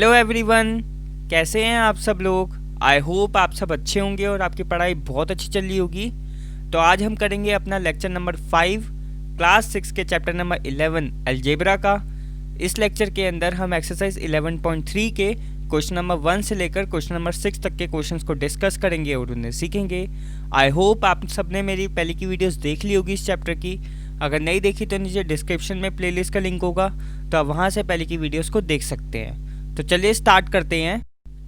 Hello everyone, कैसे हैं आप सब लोग। आई होप आप सब अच्छे होंगे और आपकी पढ़ाई बहुत अच्छी चल रही होगी। तो आज हम करेंगे अपना लेक्चर नंबर 5 क्लास 6 के चैप्टर नंबर 11 अलजेब्रा का। इस लेक्चर के अंदर हम एक्सरसाइज 11.3 के क्वेश्चन नंबर 1 से लेकर क्वेश्चन नंबर 6 तक के क्वेश्चंस को डिस्कस करेंगे और उन्हें सीखेंगे। आई होप आप सबने मेरी पहले की वीडियोस देख ली होगी इस चैप्टर की। अगर नहीं देखी तो नीचे डिस्क्रिप्शन में प्लेलिस्ट का लिंक होगा, तो आप वहाँ से पहले की वीडियोस को देख सकते हैं। तो चलिए स्टार्ट करते हैं।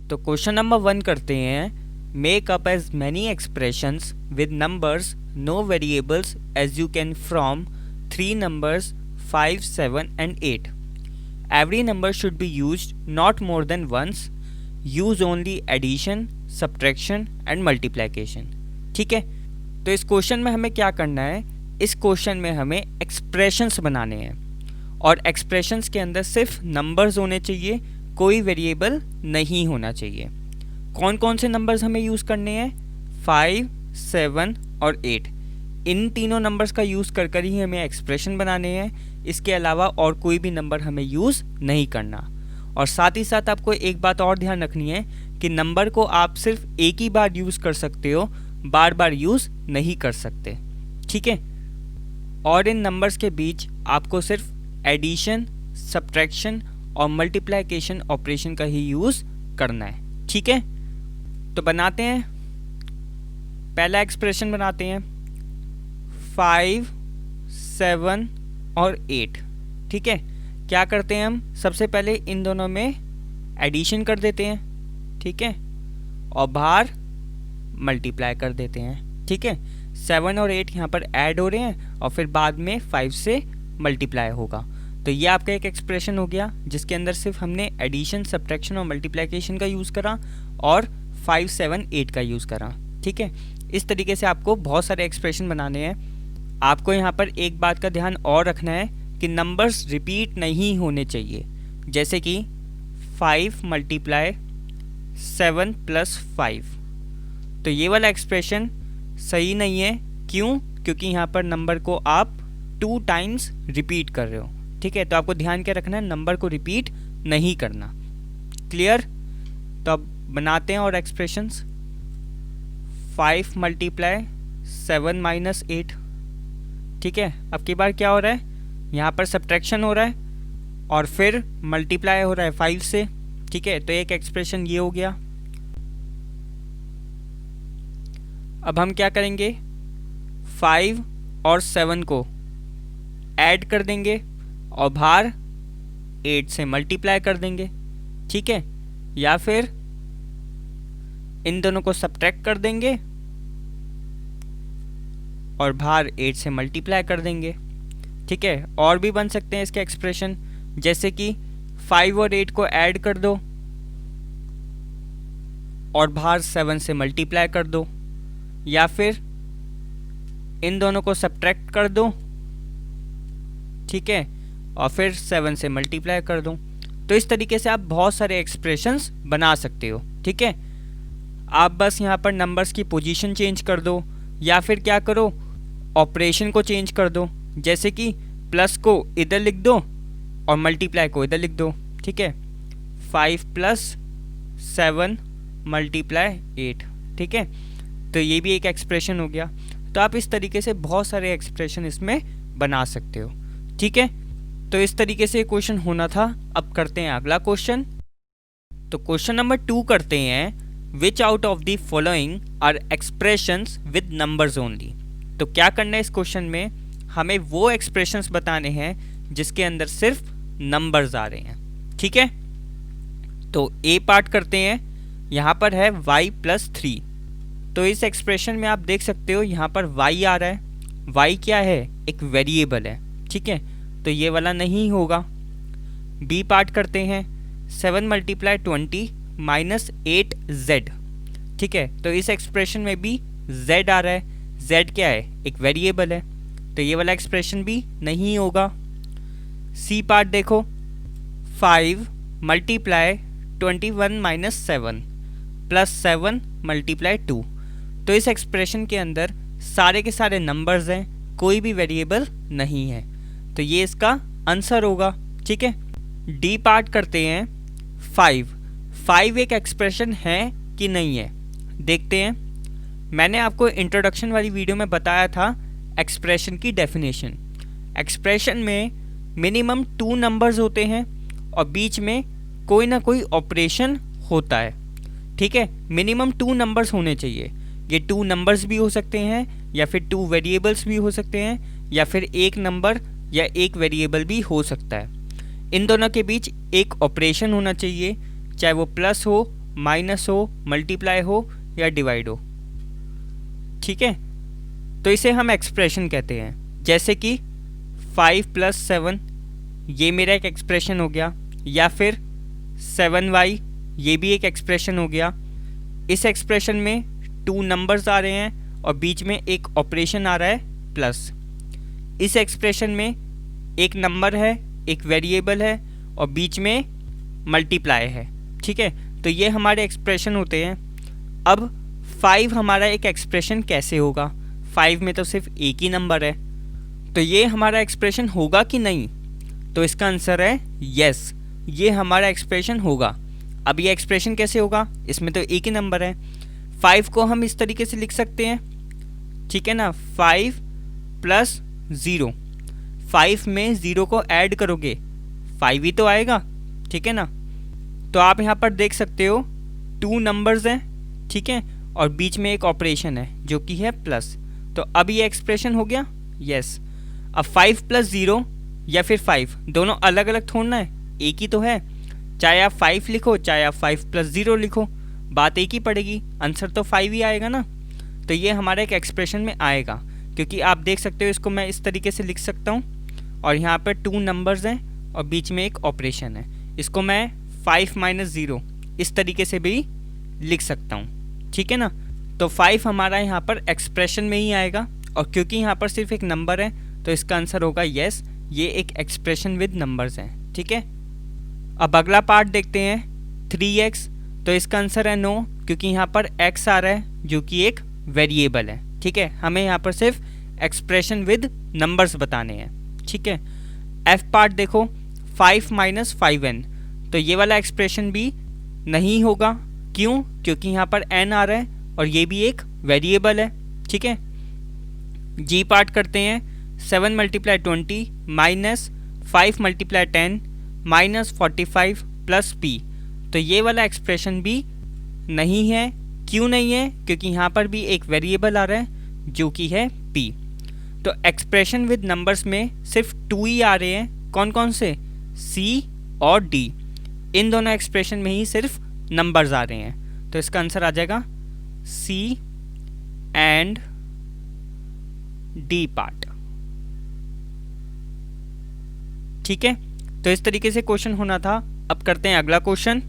तो क्वेश्चन नंबर 1 करते हैं। Make up as many expressions with numbers no variables as you can from 3 numbers 5, 7 and 8. Every number should be used not more than once. Use only addition, subtraction and multiplication. ठीक है, तो इस question में हमें क्या करना है। इस क्वेश्चन में हमें एक्सप्रेशंस बनाने हैं और एक्सप्रेशंस के अंदर सिर्फ नंबर्स होने चाहिए, कोई वेरिएबल नहीं होना चाहिए। कौन कौन से नंबर्स हमें यूज़ करने हैं? 5, 7 और 8। इन तीनों नंबर्स का यूज़ कर कर ही हमें एक्सप्रेशन बनाने हैं। इसके अलावा और कोई भी नंबर हमें यूज़ नहीं करना। और साथ ही साथ आपको एक बात और ध्यान रखनी है कि नंबर को आप सिर्फ एक ही बार यूज़ कर सकते हो, बार बार यूज़ नहीं कर सकते। ठीक है, और इन नंबर्स के बीच आपको सिर्फ एडिशन, सब्ट्रैक्शन और मल्टीप्लिकेशन ऑपरेशन का ही यूज़ करना है। ठीक है, तो बनाते हैं। पहला एक्सप्रेशन बनाते हैं 5, 7 और 8। ठीक है, क्या करते हैं हम? सबसे पहले इन दोनों में एडिशन कर देते हैं। ठीक है, और बाहर मल्टीप्लाई कर देते हैं। ठीक है, 7 और 8 यहाँ पर ऐड हो रहे हैं और फिर बाद में 5 से मल्टीप्लाई होगा। तो ये आपका एक एक्सप्रेशन हो गया जिसके अंदर सिर्फ हमने एडिशन, सब्ट्रैक्शन और मल्टीप्लिकेशन का यूज़ करा और 5, 7, 8 का यूज़ करा। ठीक है, इस तरीके से आपको बहुत सारे एक्सप्रेशन बनाने हैं। आपको यहाँ पर एक बात का ध्यान और रखना है कि नंबर्स रिपीट नहीं होने चाहिए। जैसे कि 5 मल्टीप्लाई 7 प्लस 5, तो ये वाला एक्सप्रेशन सही नहीं है। क्यों? क्योंकि यहाँ पर नंबर को आप 2 टाइम्स रिपीट कर रहे हो। ठीक है, तो आपको ध्यान क्या रखना है, नंबर को रिपीट नहीं करना। क्लियर? तो अब बनाते हैं और एक्सप्रेशंस। 5 multiply 7 minus 8। ठीक है, अब की बार क्या हो रहा है, यहाँ पर सब्ट्रैक्शन हो रहा है और फिर मल्टीप्लाई हो रहा है 5 से। ठीक है, तो एक एक्सप्रेशन ये हो गया। अब हम क्या करेंगे, 5 और 7 को ऐड कर देंगे और बाहर 8 से मल्टीप्लाई कर देंगे। ठीक है, या फिर इन दोनों को सब्ट्रैक्ट कर देंगे और बाहर 8 से मल्टीप्लाई कर देंगे। ठीक है, और भी बन सकते हैं इसके एक्सप्रेशन, जैसे कि 5 और 8 को ऐड कर दो और बाहर 7 से मल्टीप्लाई कर दो, या फिर इन दोनों को सब्ट्रैक्ट कर दो। ठीक है, और फिर 7 से मल्टीप्लाई कर दो। तो इस तरीके से आप बहुत सारे एक्सप्रेशंस बना सकते हो। ठीक है, आप बस यहाँ पर नंबर्स की पोजीशन चेंज कर दो या फिर क्या करो, ऑपरेशन को चेंज कर दो। जैसे कि प्लस को इधर लिख दो और मल्टीप्लाई को इधर लिख दो। ठीक है, 5 प्लस 7 मल्टीप्लाई 8। ठीक है, तो ये भी एक एक्सप्रेशन हो गया। तो आप इस तरीके से बहुत सारे एक्सप्रेशन इसमें बना सकते हो। ठीक है, तो इस तरीके से क्वेश्चन होना था। अब करते हैं अगला क्वेश्चन। तो क्वेश्चन नंबर 2 करते हैं। Which out of the following are expressions with numbers only. तो क्या करना है इस क्वेश्चन में, हमें वो एक्सप्रेशंस बताने हैं जिसके अंदर सिर्फ नंबर्स आ रहे हैं। ठीक है, तो ए पार्ट करते हैं। यहाँ पर है y प्लस 3। तो इस एक्सप्रेशन में आप देख सकते हो यहाँ पर y आ रहा है। y क्या है? एक वेरिएबल है। ठीक है, तो ये वाला नहीं होगा। बी पार्ट करते हैं। 7 मल्टीप्लाई 20 माइनस 8z। ठीक है, तो इस एक्सप्रेशन में भी z आ रहा है। z क्या है? एक वेरिएबल है, तो ये वाला एक्सप्रेशन भी नहीं होगा। सी पार्ट देखो, 5 मल्टीप्लाई 21 माइनस 7 प्लस 7 मल्टीप्लाई 2। तो इस एक्सप्रेशन के अंदर सारे के सारे नंबर्स हैं, कोई भी वेरिएबल नहीं है, तो ये इसका आंसर होगा। ठीक है, डी पार्ट करते हैं। फाइव एक एक्सप्रेशन है कि नहीं है, देखते हैं। मैंने आपको इंट्रोडक्शन वाली वीडियो में बताया था एक्सप्रेशन की डेफिनेशन। एक्सप्रेशन में मिनिमम 2 नंबर्स होते हैं और बीच में कोई ना कोई ऑपरेशन होता है, ठीक है। मिनिमम 2 नंबर्स होने चाहिए। ये 2 नंबर्स भी हो सकते हैं या फिर 2 वेरिएबल्स भी हो सकते हैं या फिर एक नंबर या एक वेरिएबल भी हो सकता है। इन दोनों के बीच एक ऑपरेशन होना चाहिए, चाहे वो प्लस हो, माइनस हो, मल्टीप्लाई हो या डिवाइड हो, ठीक है। तो इसे हम एक्सप्रेशन कहते हैं। जैसे कि 5 + 7 ये मेरा एक एक्सप्रेशन हो गया, या फिर 7y ये भी एक एक्सप्रेशन हो गया। इस एक्सप्रेशन में 2 नंबर्स आ रहे हैं और बीच में एक ऑपरेशन आ रहा है प्लस। इस एक्सप्रेशन में एक नंबर है, एक वेरिएबल है और बीच में मल्टीप्लाई है, ठीक है। तो ये हमारे एक्सप्रेशन होते हैं। अब 5 हमारा एक एक्सप्रेशन कैसे होगा? 5 में तो सिर्फ एक ही नंबर है, तो ये हमारा एक्सप्रेशन होगा कि नहीं? तो इसका आंसर है यस, ये हमारा एक्सप्रेशन होगा। अब ये एक्सप्रेशन कैसे होगा? इसमें तो एक ही नंबर है। 5 को हम इस तरीके से लिख सकते हैं, ठीक है ना। 5 + 0, 5 में 0 को ऐड करोगे 5 ही तो आएगा, ठीक है ना। तो आप यहाँ पर देख सकते हो 2 नंबर्स हैं, ठीक है, और बीच में एक ऑपरेशन है जो कि है प्लस। तो अब ये एक्सप्रेशन हो गया यस। अब 5 + 0 या फिर 5 दोनों अलग अलग थोड़ना है, एक ही तो है। चाहे आप 5 लिखो चाहे आप 5 + 0 लिखो, बात एक ही पड़ेगी, आंसर तो 5 ही आएगा ना। तो ये हमारे एक एक्सप्रेशन में आएगा, क्योंकि आप देख सकते हो इसको मैं इस तरीके से लिख सकता हूँ और यहाँ पर 2 नंबर्स हैं और बीच में एक ऑपरेशन है। इसको मैं 5 - 0 इस तरीके से भी लिख सकता हूँ, ठीक है ना। तो 5 हमारा यहाँ पर एक्सप्रेशन में ही आएगा, और क्योंकि यहाँ पर सिर्फ एक नंबर है तो इसका आंसर होगा यस, ये एक एक्सप्रेशन विद नंबर्स हैं, ठीक है। अब अगला पार्ट देखते हैं 3x। तो इसका आंसर है नो, क्योंकि यहाँ पर x आ रहा है जो कि एक वेरिएबल है, ठीक है। हमें यहाँ पर सिर्फ एक्सप्रेशन विद नंबर्स बताने हैं, ठीक है। f पार्ट देखो 5 - 5n, तो ये वाला एक्सप्रेशन भी नहीं होगा। क्यों? क्योंकि यहाँ पर n आ रहा है और ये भी एक वेरिएबल है, ठीक है। g पार्ट करते हैं 7 × 20 -5 × 10 -45 + p, तो ये वाला एक्सप्रेशन भी नहीं है। क्यों नहीं है? क्योंकि यहाँ पर भी एक वेरिएबल आ रहा है जो कि है p। तो एक्सप्रेशन विद नंबर्स में सिर्फ 2 ही आ रहे हैं। कौन कौन से? c और d, इन दोनों एक्सप्रेशन में ही सिर्फ नंबर्स आ रहे हैं। तो इसका आंसर आ जाएगा c एंड d पार्ट, ठीक है। तो इस तरीके से क्वेश्चन होना था। अब करते हैं अगला क्वेश्चन।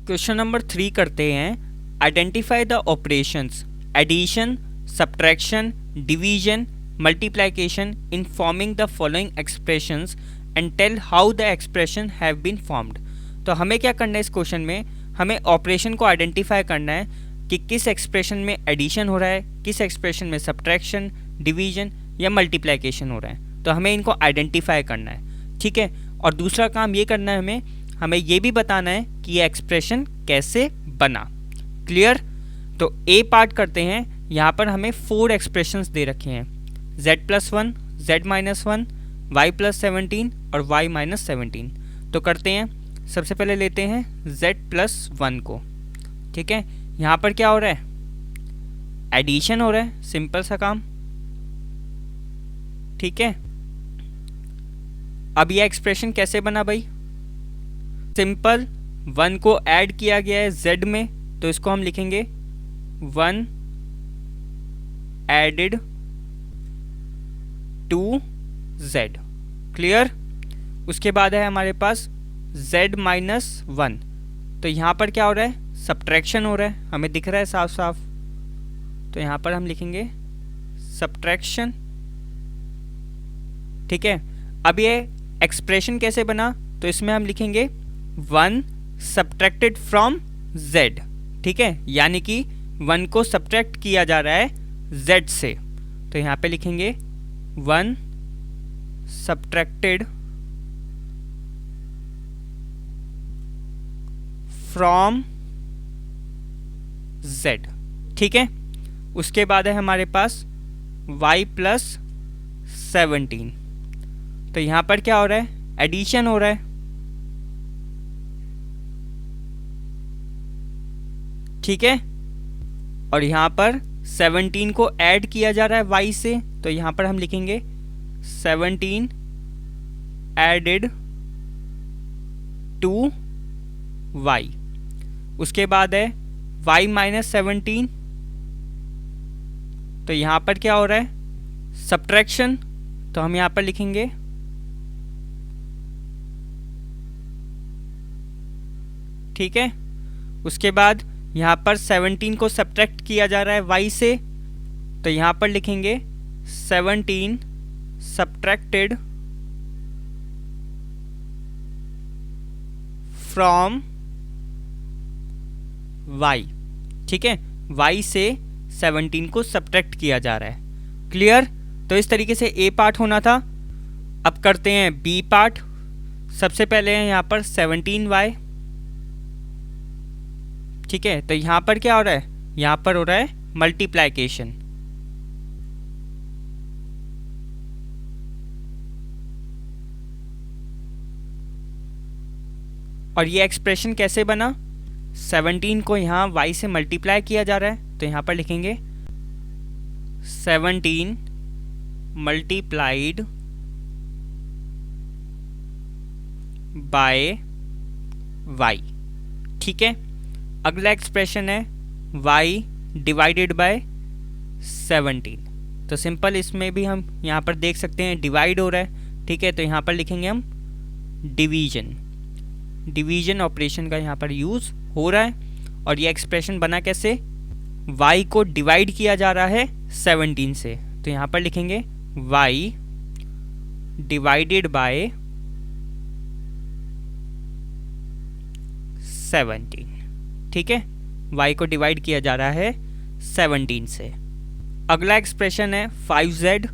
क्वेश्चन नंबर 3 करते हैं। Identify the operations addition, subtraction, division, multiplication in forming the following expressions and tell how the expression have been formed. तो हमें क्या करना है इस क्वेश्चन में? हमें ऑपरेशन को आइडेंटिफाई करना है कि किस एक्सप्रेशन में एडिशन हो रहा है, किस एक्सप्रेशन में सब्ट्रैक्शन, डिवीजन या मल्टीप्लिकेशन हो रहा है। तो हमें इनको आइडेंटिफाई करना है, ठीक है। और दूसरा काम ये करना है, हमें ये भी बताना है कि ये एक्सप्रेशन कैसे बना। क्लियर? तो ए पार्ट करते हैं। यहाँ पर हमें 4 एक्सप्रेशंस दे रखे हैं, z + 1, z - 1, y + 17 और y - 17। तो करते हैं, सबसे पहले लेते हैं z + 1 को, ठीक है। यहाँ पर क्या हो रहा है? एडिशन हो रहा है, सिंपल सा काम, ठीक है। अब यह एक्सप्रेशन कैसे बना भाई? सिंपल, 1 को ऐड किया गया है z में, तो इसको हम लिखेंगे 1 एडेड टू z। क्लियर? उसके बाद है हमारे पास z - 1, तो यहाँ पर क्या हो रहा है? सब्ट्रैक्शन हो रहा है, हमें दिख रहा है साफ साफ। तो यहाँ पर हम लिखेंगे सब्ट्रैक्शन, ठीक है। अब ये एक्सप्रेशन कैसे बना? तो इसमें हम लिखेंगे 1 सब्ट्रैक्टेड फ्रॉम z, ठीक है, यानी कि 1 को सब्ट्रैक्ट किया जा रहा है z से। तो यहाँ पे लिखेंगे 1 सब्ट्रैक्टेड फ्रॉम z, ठीक है। उसके बाद है हमारे पास y प्लस 17। तो यहाँ पर क्या हो रहा है, एडिशन हो रहा है, ठीक है। और यहाँ पर 17 को ऐड किया जा रहा है y से, तो यहाँ पर हम लिखेंगे 17 एडेड टू y। उसके बाद है y माइनस 17, तो यहाँ पर क्या हो रहा है, सब्ट्रैक्शन, तो हम यहाँ पर लिखेंगे ठीक है। उसके बाद यहाँ पर 17 को सब्ट्रैक्ट किया जा रहा है y से, तो यहाँ पर लिखेंगे 17 सब्ट्रैक्टेड फ्रॉम y, ठीक है। y से 17 को सब्ट्रैक्ट किया जा रहा है। क्लियर। तो इस तरीके से ए पार्ट होना था। अब करते हैं बी पार्ट। सबसे पहले है यहाँ पर 17y, ठीक है। तो यहाँ पर क्या हो रहा है, यहाँ पर हो रहा है मल्टीप्लाइकेशन, और ये एक्सप्रेशन कैसे बना, 17 को यहाँ y से मल्टीप्लाई किया जा रहा है, तो यहाँ पर लिखेंगे 17 मल्टीप्लाइड बाय y, ठीक है। अगला एक्सप्रेशन है y डिवाइडेड बाय 17। तो सिंपल इसमें भी हम यहाँ पर देख सकते हैं डिवाइड हो रहा है, ठीक है। तो यहाँ पर लिखेंगे हम डिवीजन, डिवीजन ऑपरेशन का यहाँ पर यूज़ हो रहा है। और ये एक्सप्रेशन बना कैसे, y को डिवाइड किया जा रहा है 17 से, तो यहाँ पर लिखेंगे y डिवाइडेड बाय 17, ठीक है। y को डिवाइड किया जा रहा है 17 से। अगला एक्सप्रेशन है 5z।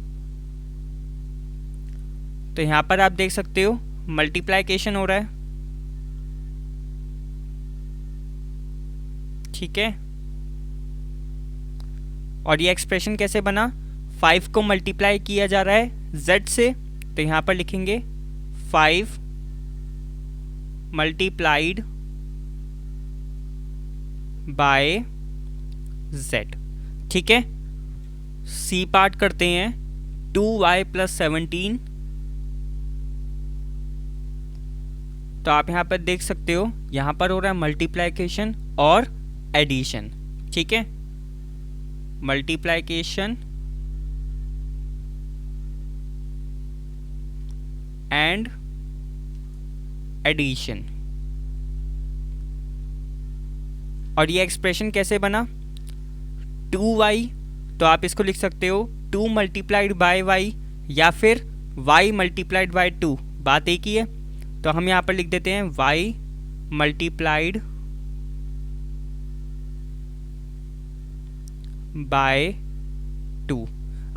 तो यहाँ पर आप देख सकते हो मल्टीप्लाइकेशन हो रहा है, ठीक है। और ये एक्सप्रेशन कैसे बना, 5 को मल्टीप्लाई किया जा रहा है z से, तो यहाँ पर लिखेंगे 5 मल्टीप्लाइड बाय z, ठीक है। सी पार्ट करते हैं 2y प्लस 17। तो आप यहाँ पर देख सकते हो यहाँ पर हो रहा है मल्टीप्लाइकेशन और एडिशन, ठीक है। Multiplication and addition. और ये एक्सप्रेशन कैसे बना, 2y, तो आप इसको लिख सकते हो 2 मल्टीप्लाइड बाय y या फिर y मल्टीप्लाइड बाय 2, बात एक ही है। तो हम यहाँ पर लिख देते हैं y मल्टीप्लाइड बाय 2।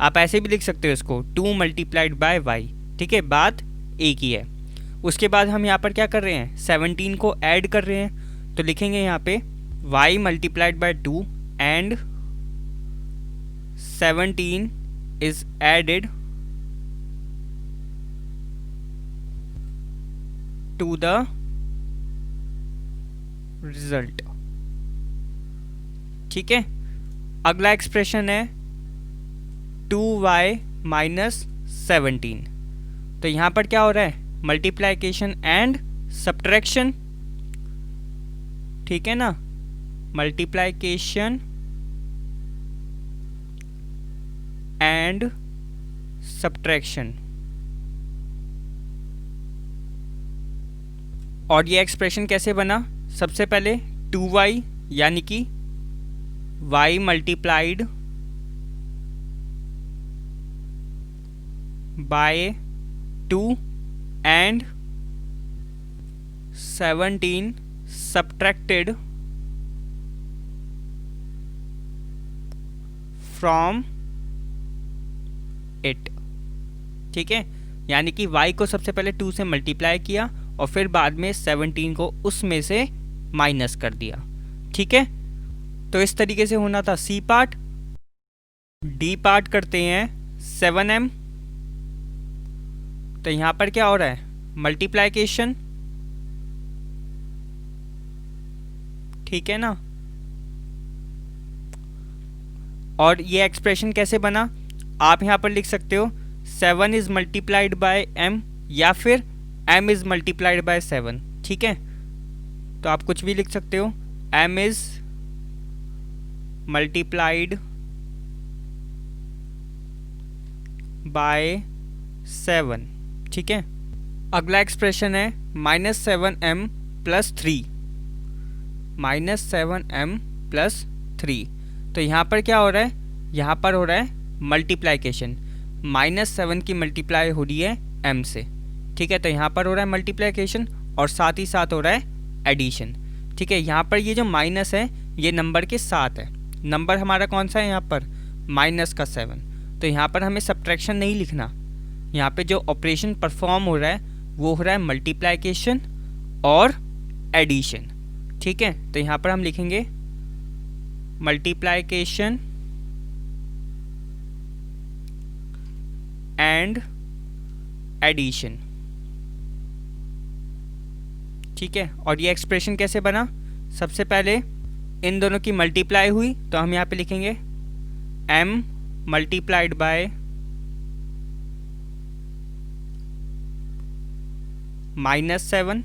आप ऐसे भी लिख सकते हो इसको 2 मल्टीप्लाइड बाय y, ठीक है, बात एक ही है। उसके बाद हम यहाँ पर क्या कर रहे हैं, 17 को ऐड कर रहे हैं, तो लिखेंगे यहाँ पे y multiplied by 2 and 17 is added to the result, ठीक है। अगला एक्सप्रेशन है 2y माइनस 17। तो यहाँ पर क्या हो रहा है, मल्टीप्लाइकेशन एंड सब्ट्रैक्शन, ठीक है ना, मल्टीप्लाइकेशन एंड सब्ट्रैक्शन। और ये एक्सप्रेशन कैसे बना, सबसे पहले 2y यानी कि y multiplied by 2 and 17 subtracted from it, ठीक है। यानी कि y को सबसे पहले 2 से मल्टीप्लाई किया और फिर बाद में 17 को उसमें से माइनस कर दिया। ठीक है, तो इस तरीके से होना था सी पार्ट। डी पार्ट करते हैं 7m। तो यहाँ पर क्या हो रहा है, मल्टीप्लाइकेशन, ठीक है ना। और ये एक्सप्रेशन कैसे बना, आप यहाँ पर लिख सकते हो 7 इज मल्टीप्लाइड बाय m या फिर m इज मल्टीप्लाइड बाय 7। ठीक है, तो आप कुछ भी लिख सकते हो, m इज मल्टीप्लाइड बाय 7। ठीक है, अगला एक्सप्रेशन है -7m प्लस 3, -7m प्लस 3। तो यहाँ पर क्या हो रहा है, यहाँ पर हो रहा है मल्टीप्लाइकेशन, -7 की मल्टीप्लाई हो रही है m से। ठीक है, तो यहाँ पर हो रहा है मल्टीप्लाइकेशन और साथ ही साथ हो रहा है एडिशन। ठीक है, यहाँ पर ये जो माइनस है ये नंबर के साथ है, नंबर हमारा कौन सा है यहाँ पर, -7। तो यहाँ पर हमें सब्ट्रैक्शन नहीं लिखना, यहाँ पे जो ऑपरेशन परफॉर्म हो रहा है वो हो रहा है मल्टीप्लाइकेशन और एडिशन। ठीक है, तो यहाँ पर हम लिखेंगे मल्टीप्लाइकेशन एंड एडिशन। ठीक है, और ये एक्सप्रेशन कैसे बना, सबसे पहले इन दोनों की मल्टीप्लाई हुई तो हम यहाँ पे लिखेंगे m मल्टीप्लाइड बाय -7।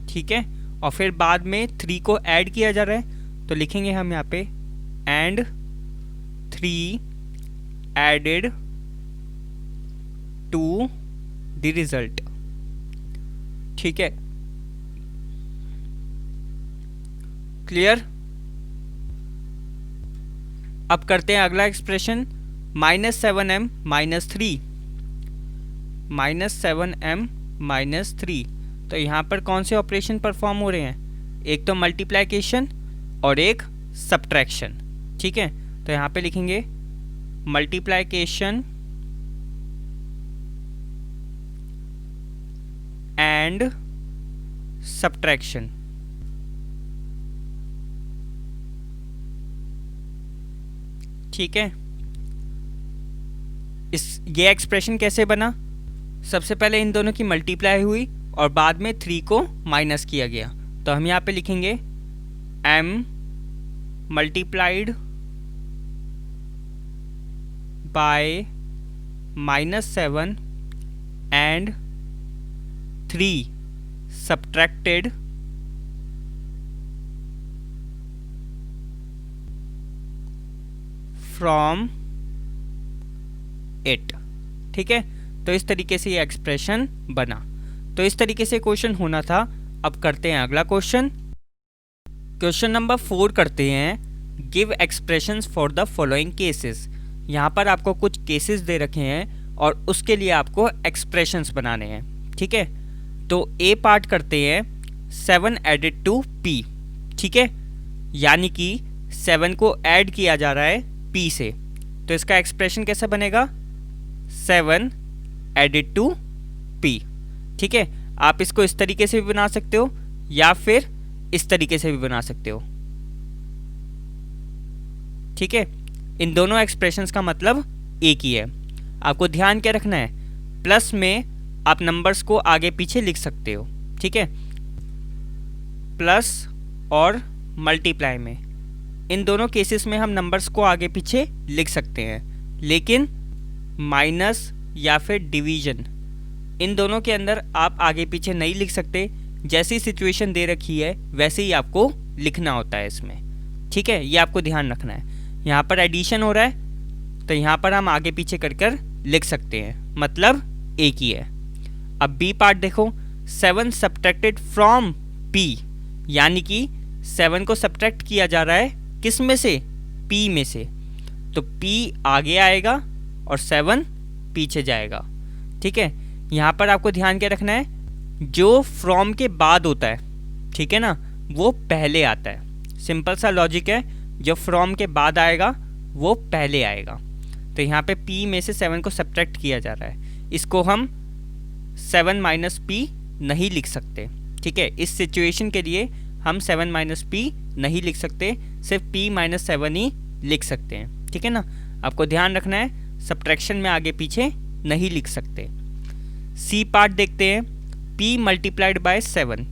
ठीक है, और फिर बाद में 3 को ऐड किया जा रहा है तो लिखेंगे हम यहाँ पे and 3 added to the result. ठीक है, क्लियर। अब करते हैं अगला expression -7m minus 3, -7m minus 3। तो यहाँ पर कौन से ऑपरेशन परफॉर्म हो रहे हैं, एक तो मल्टीप्लाइकेशन और एक सब्ट्रैक्शन। ठीक है, तो यहाँ पे लिखेंगे मल्टीप्लाइकेशन एंड सब्ट्रैक्शन। ठीक है, ये एक्सप्रेशन कैसे बना, सबसे पहले इन दोनों की मल्टीप्लाई हुई और बाद में 3 को माइनस किया गया तो हम यहाँ पे लिखेंगे m multiplied by -7 and 3 subtracted from it. ठीक है, तो इस तरीके से ये एक्सप्रेशन बना। तो इस तरीके से क्वेश्चन होना था। अब करते हैं अगला क्वेश्चन, क्वेश्चन नंबर 4 करते हैं give expressions for the following cases. यहाँ पर आपको कुछ केसेस दे रखे हैं और उसके लिए आपको एक्सप्रेशंस बनाने हैं। ठीक है, तो ए पार्ट करते हैं 7 एडेड टू p। ठीक है, यानी कि 7 को ऐड किया जा रहा है p से, तो इसका एक्सप्रेशन कैसा बनेगा, 7 एडेड टू p। ठीक है, आप इसको इस तरीके से भी बना सकते हो या फिर इस तरीके से भी बना सकते हो। ठीक है, इन दोनों एक्सप्रेशंस का मतलब एक ही है। आपको ध्यान क्या रखना है, प्लस में आप नंबर्स को आगे पीछे लिख सकते हो। ठीक है, प्लस और मल्टीप्लाई में इन दोनों केसेस में हम नंबर्स को आगे पीछे लिख सकते हैं, लेकिन माइनस या फिर डिवीजन इन दोनों के अंदर आप आगे पीछे नहीं लिख सकते। जैसी सिचुएशन दे रखी है वैसे ही आपको लिखना होता है इसमें। ठीक है, ये आपको ध्यान रखना है। यहाँ पर एडिशन हो रहा है तो यहाँ पर हम आगे पीछे कर लिख सकते हैं, मतलब एक ही है। अब बी पार्ट देखो, 7 सब्ट्रैक्टेड फ्रॉम p, यानी कि 7 को सब्ट्रैक्ट किया जा रहा है किस में से, p में से। तो p आगे आएगा और 7 पीछे जाएगा। ठीक है, यहाँ पर आपको ध्यान क्या रखना है, जो फ्रॉम के बाद होता है, ठीक है ना, वो पहले आता है। सिंपल सा लॉजिक है, जो फ्रॉम के बाद आएगा वो पहले आएगा। तो यहाँ पे p में से 7 को सब्ट्रैक्ट किया जा रहा है, इसको हम 7 माइनस p नहीं लिख सकते। ठीक है, इस सिचुएशन के लिए हम 7 माइनस पी नहीं लिख सकते, सिर्फ p माइनस 7 ही लिख सकते हैं। ठीक है ना, आपको ध्यान रखना है सब्ट्रैक्शन में आगे पीछे नहीं लिख सकते। सी पार्ट देखते हैं, p मल्टीप्लाइड बाय 7।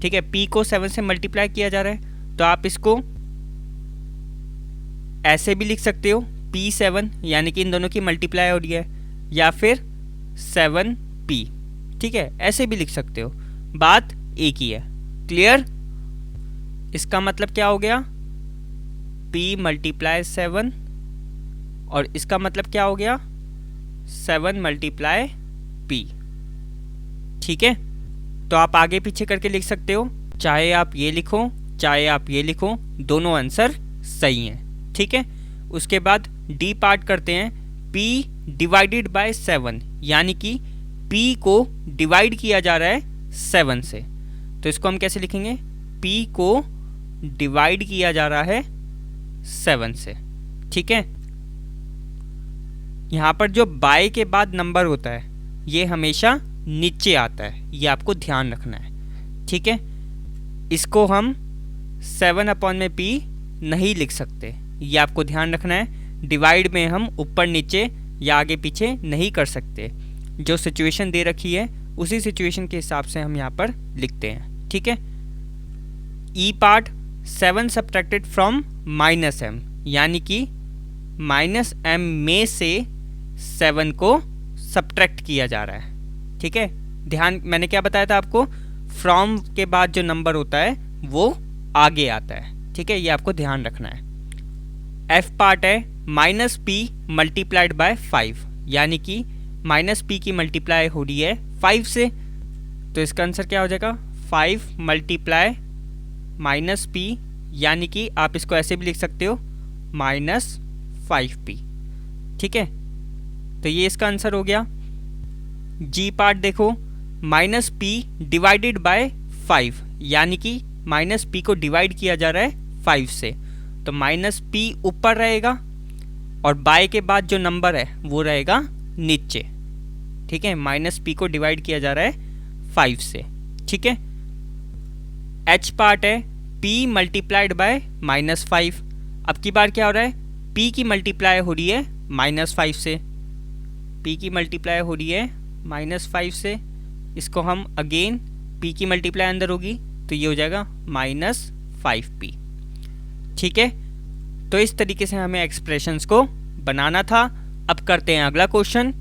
ठीक है, p को 7 से मल्टीप्लाई किया जा रहा है, तो आप इसको ऐसे भी लिख सकते हो p7, यानी कि इन दोनों की मल्टीप्लाई हो रही है, या फिर 7p। ठीक है, ऐसे भी लिख सकते हो, बात एक ही है। क्लियर? इसका मतलब क्या हो गया, p मल्टीप्लाई 7, और इसका मतलब क्या हो गया 7 मल्टीप्लाई p। ठीक है, तो आप आगे पीछे करके लिख सकते हो, चाहे आप ये लिखो चाहे आप ये लिखो, दोनों आंसर सही हैं। ठीक है, उसके बाद डी पार्ट करते हैं, p डिवाइडेड बाय 7, यानी कि p को डिवाइड किया जा रहा है 7 से, तो इसको हम कैसे लिखेंगे, p को डिवाइड किया जा रहा है 7 से। ठीक है, यहाँ पर जो बाय के बाद नंबर होता है ये हमेशा नीचे आता है, ये आपको ध्यान रखना है। ठीक है, इसको हम 7 अपॉन में p नहीं लिख सकते, ये आपको ध्यान रखना है। डिवाइड में हम ऊपर नीचे या आगे पीछे नहीं कर सकते, जो सिचुएशन दे रखी है उसी सिचुएशन के हिसाब से हम यहाँ पर लिखते हैं। ठीक है, E part 7 subtracted from minus m, यानी कि माइनस m में से 7 को सब्ट्रैक्ट किया जा रहा है। ठीक है, ध्यान, मैंने क्या बताया था आपको, फ्रॉम के बाद जो नंबर होता है वो आगे आता है। ठीक है, ये आपको ध्यान रखना है। एफ पार्ट है माइनस p मल्टीप्लाइड बाय 5, यानी कि माइनस p की मल्टीप्लाई हो रही है 5 से, तो इसका आंसर क्या हो जाएगा 5 मल्टीप्लाई माइनस p, यानी कि आप इसको ऐसे भी लिख सकते हो माइनस 5p। ठीक है, तो ये इसका आंसर हो गया। जी पार्ट देखो, माइनस p डिवाइडेड बाय 5, यानी कि माइनस p को डिवाइड किया जा रहा है 5 से, तो माइनस p ऊपर रहेगा और बाय के बाद जो नंबर है वो रहेगा नीचे। ठीक है, माइनस p को डिवाइड किया जा रहा है 5 से। ठीक है, h पार्ट है p मल्टीप्लाइड बाय माइनस 5। अब की बार क्या हो रहा है, p की मल्टीप्लाई हो रही है माइनस 5 से, p की मल्टीप्लाई हो रही है माइनस 5 से, इसको हम अगेन p की मल्टीप्लाई अंदर होगी तो ये हो जाएगा माइनस 5p। ठीक है, तो इस तरीके से हमें एक्सप्रेशंस को बनाना था। अब करते हैं अगला क्वेश्चन।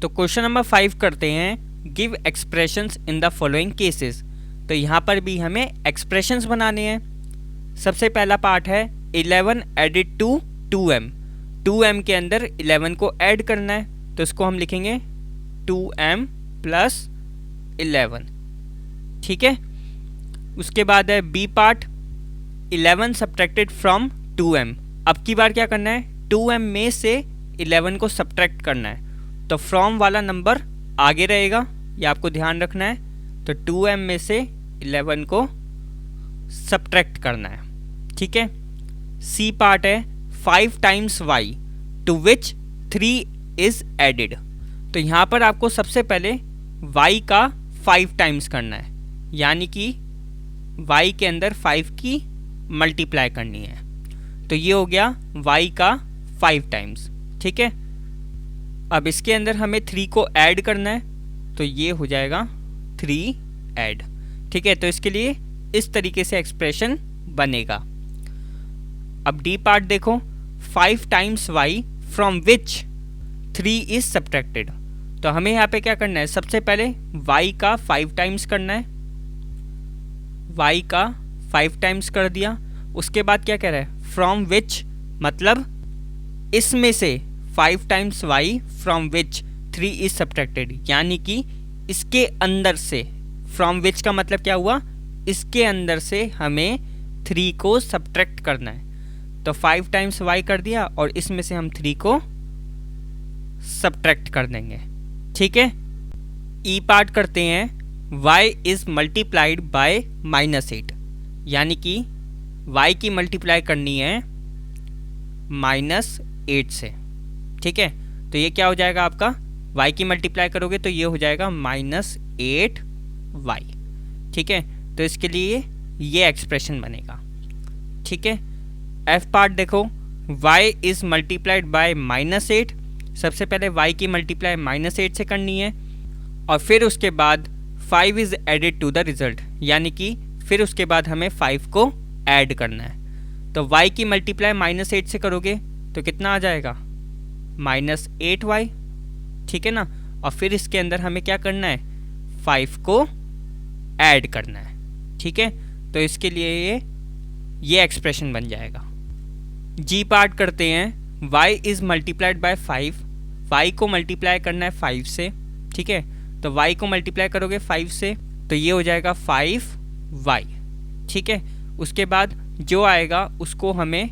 तो क्वेश्चन नंबर 5 करते हैं, give expressions in the following cases. तो यहाँ पर भी हमें एक्सप्रेशंस बनाने हैं। सबसे पहला पार्ट है 11 एडिड टू 2m, 2m के अंदर 11 को ऐड करना है, तो इसको हम लिखेंगे 2m प्लस 11। ठीक है, उसके बाद है B part 11 subtracted from 2m। अब की बार क्या करना है, 2m में से 11 को सब्ट्रैक्ट करना है, तो फ्रॉम वाला नंबर आगे रहेगा, ये आपको ध्यान रखना है। तो 2m में से 11 को सब्ट्रैक्ट करना है। ठीक है, सी पार्ट है 5 times y to which 3 is added. तो यहाँ पर आपको सबसे पहले y का 5 टाइम्स करना है, यानी कि y के अंदर 5 की मल्टीप्लाई करनी है, तो ये हो गया y का 5 टाइम्स। ठीक है, अब इसके अंदर हमें 3 को ऐड करना है, तो ये हो जाएगा 3 ऐड। ठीक है, तो इसके लिए इस तरीके से एक्सप्रेशन बनेगा। अब डी पार्ट देखो, 5 times y from which 3 is subtracted. तो हमें यहाँ पे क्या करना है, सबसे पहले y का 5 टाइम्स करना है, y का 5 टाइम्स कर दिया। उसके बाद क्या कह रहा है, फ्रॉम विच, मतलब इसमें से 5 times y from which 3 is subtracted, यानी कि इसके अंदर से। फ्रॉम विच का मतलब क्या हुआ, इसके अंदर से हमें 3 को सब्ट्रैक्ट करना है, तो 5 टाइम्स y कर दिया और इसमें से हम 3 को सब्ट्रैक्ट कर देंगे। ठीक है, ई पार्ट करते हैं, y इज मल्टीप्लाइड बाय -8, यानी कि y की मल्टीप्लाई करनी है -8 से। ठीक है, तो ये क्या हो जाएगा आपका, y की मल्टीप्लाई करोगे तो ये हो जाएगा -8y। ठीक है, तो इसके लिए ये एक्सप्रेशन बनेगा। ठीक है, एफ पार्ट देखो, y इज़ मल्टीप्लाइड बाय -8। सबसे पहले y की मल्टीप्लाई -8 से करनी है और फिर उसके बाद 5 is added to the result, यानी कि फिर उसके बाद हमें 5 को ऐड करना है। तो y की मल्टीप्लाई -8 से करोगे तो कितना आ जाएगा, -8y। ठीक है ना, और फिर इसके अंदर हमें क्या करना है, 5 को ऐड करना है। ठीक है, तो इसके लिए ये एक्सप्रेशन बन जाएगा। जी पार्ट करते हैं, y is multiplied by 5, y को मल्टीप्लाई करना है 5 से। ठीक है, तो y को मल्टीप्लाई करोगे 5 से तो ये हो जाएगा 5y। ठीक है, उसके बाद जो आएगा उसको हमें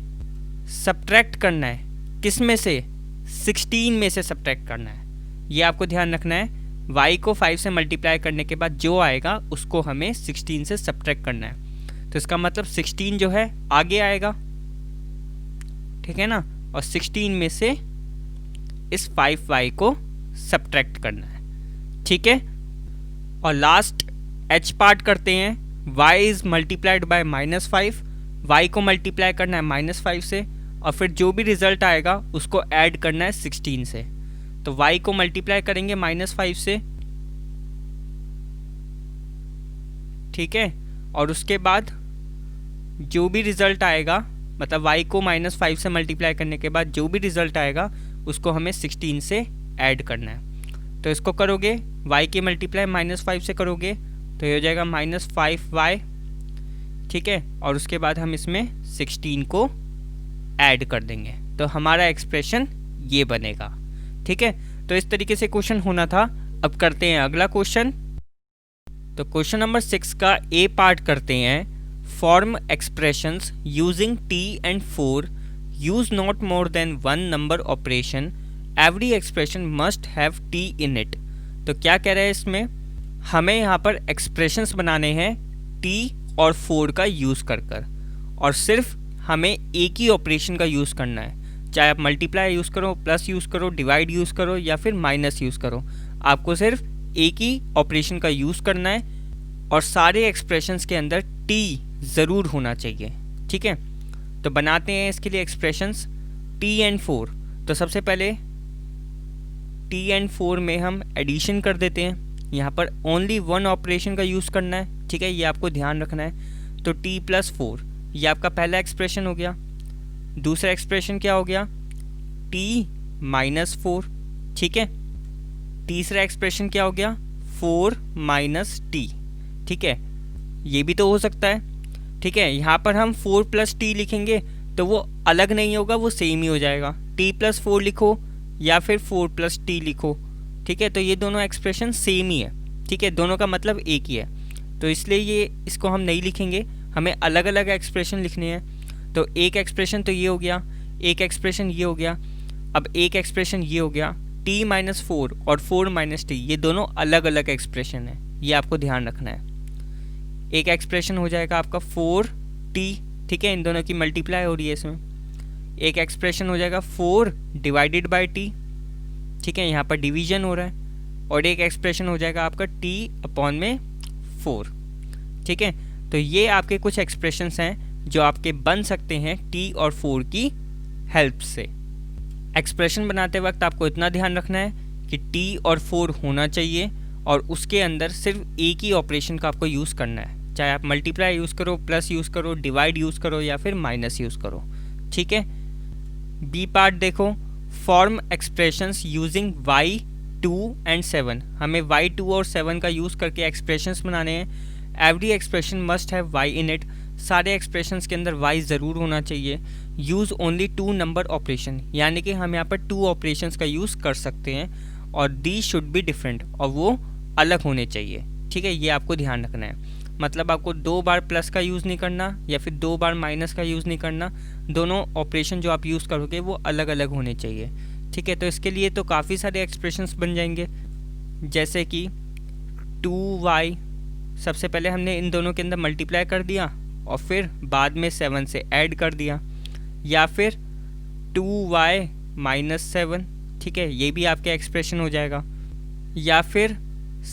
सब्ट्रैक्ट करना है, किस में से, 16 में से सब्ट्रैक्ट करना है। ये आपको ध्यान रखना है, y को 5 से मल्टीप्लाई करने के बाद जो आएगा उसको हमें 16 से सब्ट्रैक्ट करना है। तो इसका मतलब 16 जो है आगे आएगा, ठीक है ना, और 16 में से इस 5y को सब्ट्रैक्ट करना है। ठीक है, और लास्ट h पार्ट करते हैं, y is multiplied by -5, y को मल्टीप्लाई करना है -5 से और फिर जो भी रिजल्ट आएगा उसको ऐड करना है 16 से। तो y को मल्टीप्लाई करेंगे -5 से, ठीक है, और उसके बाद जो भी रिजल्ट आएगा, मतलब y को -5 से मल्टीप्लाई करने के बाद जो भी रिजल्ट आएगा उसको हमें 16 से ऐड करना है। तो इसको करोगे, y की मल्टीप्लाई -5 से करोगे तो ये हो जाएगा -5y। ठीक है, और उसके बाद हम इसमें 16 को ऐड कर देंगे तो हमारा एक्सप्रेशन ये बनेगा। ठीक है, तो इस तरीके से क्वेश्चन होना था। अब करते हैं अगला क्वेश्चन। तो क्वेश्चन नंबर 6 का ए पार्ट करते हैं, form expressions using t and 4, use not more than 1 number operation, every expression must have t in it. तो क्या कह रहा है इसमें, हमें यहाँ पर एक्सप्रेशंस बनाने हैं t और 4 का यूज़ कर और सिर्फ हमें एक ही ऑपरेशन का यूज़ करना है, चाहे आप मल्टीप्लाई यूज़ करो, प्लस यूज़ करो, डिवाइड यूज़ करो या फिर माइनस यूज़ करो, आपको सिर्फ एक ही ऑपरेशन का यूज़ करना है और सारे एक्सप्रेशंस के अंदर t ज़रूर होना चाहिए। ठीक है, तो बनाते हैं इसके लिए एक्सप्रेशंस t and 4। तो सबसे पहले t and 4 में हम एडिशन कर देते हैं, यहाँ पर ओनली 1 ऑपरेशन का यूज़ करना है। ठीक है, ये आपको ध्यान रखना है। तो t + 4 ये आपका पहला एक्सप्रेशन हो गया। दूसरा एक्सप्रेशन क्या हो गया, t - 4। ठीक है, तीसरा एक्सप्रेशन क्या हो गया, 4 - t। ठीक है, ये भी तो हो सकता है। ठीक है, यहाँ पर हम 4 + t लिखेंगे तो वो अलग नहीं होगा, वो सेम ही हो जाएगा। t + 4 लिखो या फिर 4 + t लिखो। ठीक है, तो ये दोनों एक्सप्रेशन सेम ही है। ठीक है, दोनों का मतलब एक ही है, तो इसलिए ये इसको हम नहीं लिखेंगे, हमें अलग अलग एक्सप्रेशन लिखने हैं। तो एक एक्सप्रेशन तो ये हो गया, एक एक्सप्रेशन ये हो गया, अब एक एक्सप्रेशन ये हो गया। t - 4 और 4 - t ये दोनों अलग अलग एक्सप्रेशन है, ये आपको ध्यान रखना है। एक एक्सप्रेशन हो जाएगा आपका 4t, ठीक है, इन दोनों की मल्टीप्लाई हो रही है इसमें। एक एक्सप्रेशन हो जाएगा 4 / t, ठीक है, यहाँ पर डिवीजन हो रहा है। और एक एक्सप्रेशन हो जाएगा आपका t/4। ठीक है, तो ये आपके कुछ एक्सप्रेशंस हैं जो आपके बन सकते हैं t और 4 की हेल्प से। एक्सप्रेशन बनाते वक्त आपको इतना ध्यान रखना है कि t और 4 होना चाहिए और उसके अंदर सिर्फ एक ही ऑपरेशन का आपको यूज़ करना है, चाहे आप मल्टीप्लाई यूज़ करो, प्लस यूज़ करो, डिवाइड यूज़ करो या फिर माइनस यूज़ करो। ठीक है, बी पार्ट देखो, form expressions using y, 2 and 7। हमें y, 2 और 7 का यूज़ करके एक्सप्रेशंस बनाने हैं। Every expression must have y in it, सारे एक्सप्रेशंस के अंदर y ज़रूर होना चाहिए। यूज़ ओनली 2 नंबर ऑपरेशन, यानी कि हम यहाँ पर 2 ऑपरेशंस का यूज़ कर सकते हैं और दी शुड बी डिफरेंट, और वो अलग होने चाहिए। ठीक है, ये आपको ध्यान रखना है। मतलब आपको 2 बार प्लस का यूज़ नहीं करना या फिर 2 बार माइनस का यूज़ नहीं करना, दोनों ऑपरेशन जो आप यूज़ करोगे वो अलग अलग होने चाहिए। ठीक है, तो इसके लिए तो काफ़ी सारे एक्सप्रेशंस बन जाएंगे, जैसे कि 2y, सबसे पहले हमने इन दोनों के अंदर मल्टीप्लाई कर दिया और फिर बाद में 7 से ऐड कर दिया, या फिर 2y - 7। ठीक है, ये भी आपका एक्सप्रेशन हो जाएगा, या फिर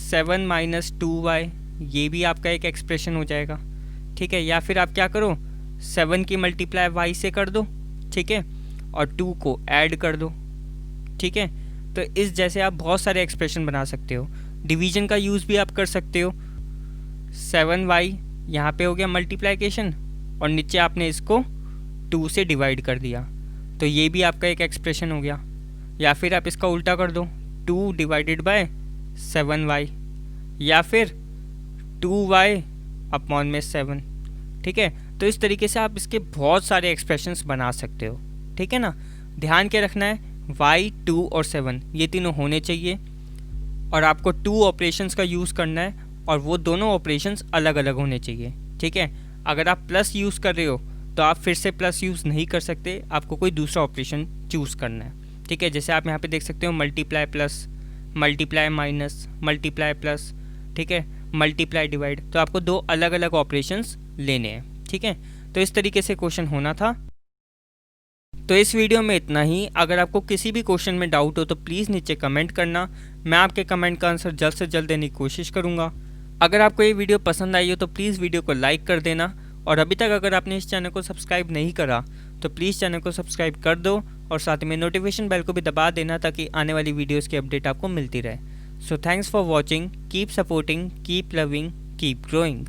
7 - 2y, ये भी आपका एक एक्सप्रेशन हो जाएगा। ठीक है, या फिर आप क्या करो 7 की मल्टीप्लाई y से कर दो, ठीक है, और 2 को ऐड कर दो, ठीक है। तो इस जैसे आप बहुत सारे एक्सप्रेशन बना सकते हो। डिवीजन का यूज़ भी आप कर सकते हो। 7y यहाँ पे हो गया मल्टीप्लिकेशन और नीचे आपने इसको 2 से डिवाइड कर दिया, तो ये भी आपका एक एक्सप्रेशन हो गया। या फिर आप इसका उल्टा कर दो 2 डिवाइडेड बाय 7y, या फिर 2y अपॉन में 7, ठीक है। तो इस तरीके से आप इसके बहुत सारे एक्सप्रेशंस बना सकते हो, ठीक है ना। ध्यान के रखना है y, 2 और 7 ये तीनों होने चाहिए और आपको 2 ऑपरेशंस का यूज़ करना है और वो दोनों ऑपरेशंस अलग अलग होने चाहिए, ठीक है। अगर आप प्लस यूज़ कर रहे हो तो आप फिर से प्लस यूज़ नहीं कर सकते, आपको कोई दूसरा ऑपरेशन चूज़ करना है, ठीक है। जैसे आप यहाँ पे देख सकते हो multiply plus, multiply minus, multiply plus, ठीक है, मल्टीप्लाई डिवाइड, तो आपको 2 अलग अलग ऑपरेशंस लेने हैं, ठीक है। तो इस तरीके से क्वेश्चन होना था। तो इस वीडियो में इतना ही। अगर आपको किसी भी क्वेश्चन में डाउट हो तो प्लीज़ नीचे कमेंट करना, मैं आपके कमेंट का आंसर जल्द से जल्द देने की कोशिश करूँगा। अगर आपको ये वीडियो पसंद आई हो तो प्लीज़ वीडियो को लाइक कर देना, और अभी तक अगर आपने इस चैनल को सब्सक्राइब नहीं करा तो प्लीज़ चैनल को सब्सक्राइब कर दो और साथ में नोटिफिकेशन बेल को भी दबा देना ताकि आने वाली वीडियोज़ की अपडेट आपको मिलती रहे। So thanks for watching, keep supporting, keep loving, keep growing.